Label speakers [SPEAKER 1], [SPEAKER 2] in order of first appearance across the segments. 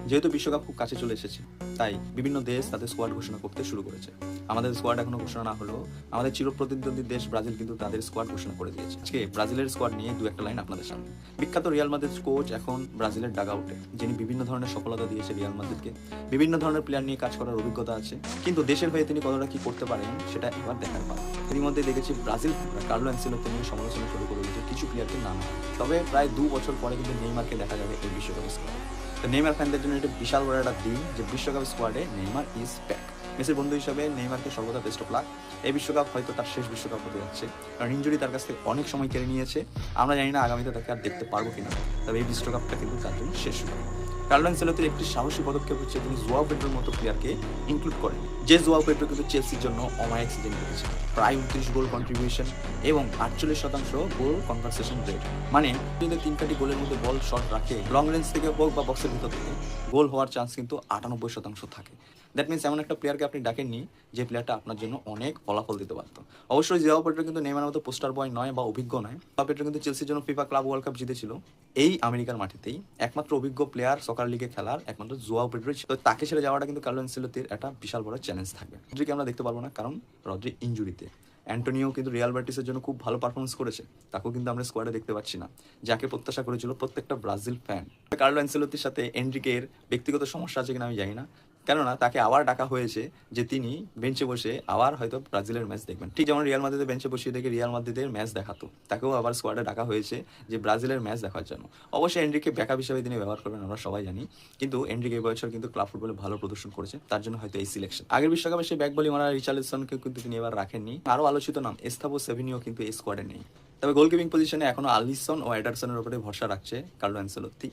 [SPEAKER 1] যেহেতু বিশ্বকাপ খুব কাছে চলে এসেছে, তাই বিভিন্ন দেশ তাদের স্কোয়াড ঘোষণা করতে শুরু করেছে। আমাদের স্কোয়াড এখনো ঘোষণা না হলেও আমাদের চিরপ্রতিদ্বন্দ্বী দেশ ব্রাজিল কিন্তু তাদের স্কোয়াড ঘোষণা করে দিয়েছে। আজকে ব্রাজিলের স্কোয়াড নিয়ে দু একটা লাইন আপনাদের সামনে। বিখ্যাত রিয়াল মাদ্রিদ কোচ এখন ব্রাজিলের ডাগ আউটে, যিনি বিভিন্ন ধরনের সফলতা দিয়েছে রিয়াল মাদ্রিদকে। বিভিন্ন ধরনের প্লেয়ার নিয়ে কাজ করার অভিজ্ঞতা আছে, কিন্তু দেশের হয়ে তিনি কতটা কি করতে পারেন সেটা এবার দেখার পালা। এর মধ্যে দেখেছি ব্রাজিল কার্লো অ্যানসেলোত্তি নিয়ে সমালোচনা শুরু করে দিয়েছে কিছু প্লেয়ারকে নাম। তবে প্রায় 2 বছর পরে কিন্তু নেইমারকে দেখা যাবে এই বিশ্বকাপ স্কোয়াডে। তো নেইমার ফ্যানদের জন্য এটা বিশাল বড় একটা দিন যে বিশ্বকাপ স্কোয়াডে নেইমার ইজ ব্যাক। মেসির বন্ধু হিসাবে নেইমারকে সর্বদা বেস্ট অফ লাক। এই বিশ্বকাপ হয়তো তার শেষ বিশ্বকাপ হতে যাচ্ছে, কারণ ইনজুরি তার কাছ থেকে অনেক সময় কেড়ে নিয়েছে। আমরা জানি না আগামীতে তাকে আর দেখতে পারবো কিনা, তবে এই বিশ্বকাপটা কিন্তু তার জন্য শেষ হবে। কার্লো অ্যানচেলোত্তির একটি সাহসী পদক্ষেপ হচ্ছে তিনি জোয়াও পেড্রোর মতো প্লেয়ারকে ইনক্লুড করেন, যে জোয়াও পেড্রো কিন্তু চেলসির জন্য অমায়িক সিজন করেছে। প্রায় 29 গোল কন্ট্রিবিউশন এবং 48% গোল কনভার্সেশন রেট। মানে যদি 3 গোলের মধ্যে বল শট রাখে, লং রেঞ্জ থেকে হোক বা বক্সের ভিতর থেকে, গোল হওয়ার চান্স কিন্তু 98% থাকে। দ্যাট মিনস এমন একটা প্লেয়ারকে আপনি ডাকেননি যে প্লেয়ারটা আপনার জন্য অনেক ফলাফল দিতে পারতো। অবশ্যই জোয়াও পেড্রো কিন্তু নেইমারের মতো পোস্টার বয় নয় বা অভিজ্ঞ নয়। জোয়াও পেড্রো কিন্তু চেলসির জন্য ফিফা ক্লাব ওয়ার্ল্ড কাপ জিতেছিল এই আমেরিকার মাটিতেই। একমাত্র অভিজ্ঞ প্লেয়ার সকার লিগে খেলার একমাত্র জোয়াও পেড্রো। তো তাকে ছেড়ে যাওয়াটা কিন্তু কার্লো অ্যানচেলোত্তির একটা বিশাল বড় চ্যালেঞ্জ থাকবে। রদ্রিকে আমরা দেখতে পারবো না, কারণ রদ্রি ইনজুরিতে। অ্যান্টোনিও কিন্তু রিয়াল ব্যাটিসের জন্য খুব ভালো পারফরমেন্স করেছে, তাকেও কিন্তু আমরা স্কোয়াডে দেখতে পাচ্ছি না, যাকে প্রত্যাশা করেছিল প্রত্যেকটা ব্রাজিল ফ্যান। কার্লো অ্যানচেলোত্তির সাথে এনরিকের ব্যক্তিগত সমস্যা আছে কিনা আমি জানি না, কেননা তাকে আবার ডাকা হয়েছে যে তিনি বেঞ্চে বসে আবার হয়তো ব্রাজিলের ম্যাচ দেখবেন। ঠিক যেমন রিয়াল মাদ্রিদের বেঞ্চে বসিয়ে দেখে রিয়াল মাদ্রিদের ম্যাচ দেখাতো, তাকেও আবার স্কোয়াডে ডাকা হয়েছে যে ব্রাজিলের ম্যাচ দেখার জন্য। অবশ্যই এনরিকে ব্যাকআপ হিসেবে তিনি ব্যবহার করবেন, আমরা সবাই জানি, কিন্তু এনরিকে এই বছর কিন্তু ক্লাব ফুটবলে ভালো প্রদর্শন করেছে, তার জন্য হয়তো এই সিলেকশন। আগের বিশ্বকাপে সেই ব্যাক বলি মারা রিচার্লিসনকে কিন্তু তিনি এবার রাখেননি। আরও আলোচিত নাম এস্তাভো সেভিনিও কিন্তু এই স্কোয়াডে নেই। তবে গোলকিপিং পজিশনে এখনো আলিসন ও এডারসনের উপরে ভরসা রাখছে কার্লো অ্যানচেলোত্তি।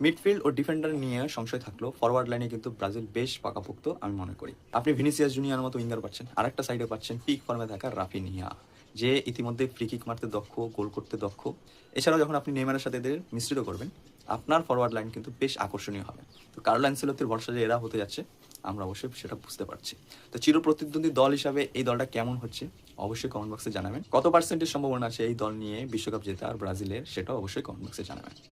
[SPEAKER 1] মিডফিল্ড ও ডিফেন্ডার নিয়ে সংশয় থাকলেও ফরওয়ার্ড লাইনে কিন্তু ব্রাজিল বেশ পাকাপোক্ত আমি মনে করি। আপনি ভিনিসিয়াস জুনিয়র মতো উইঙ্গার পাচ্ছেন, আরেকটা সাইডে পাচ্ছেন পিক ফর্মে থাকা রাফিনিয়া, যে ইতিমধ্যে ফ্রি কিক মারতে দক্ষ, গোল করতে দক্ষ। এছাড়াও যখন আপনি নেইমারের সাথে এদের মিশ্রিত করবেন, আপনার ফরওয়ার্ড লাইন কিন্তু বেশ আকর্ষণীয় হবে। তো কার্লো অ্যানচেলোত্তির ভরসা যে এরা হতে যাচ্ছে, আমরা অবশ্যই সেটা বুঝতে পারছি। তো চিরপ্রতিদ্বন্দ্বী দল হিসাবে এই দলটা কেমন হচ্ছে অবশ্যই কমেন্ট বক্সে জানাবেন। কত পার্সেন্টের সম্ভাবনা আছে এই দল নিয়ে বিশ্বকাপ জেতার ব্রাজিলের, সেটাও অবশ্যই কমেন্ট বক্সে জানাবেন।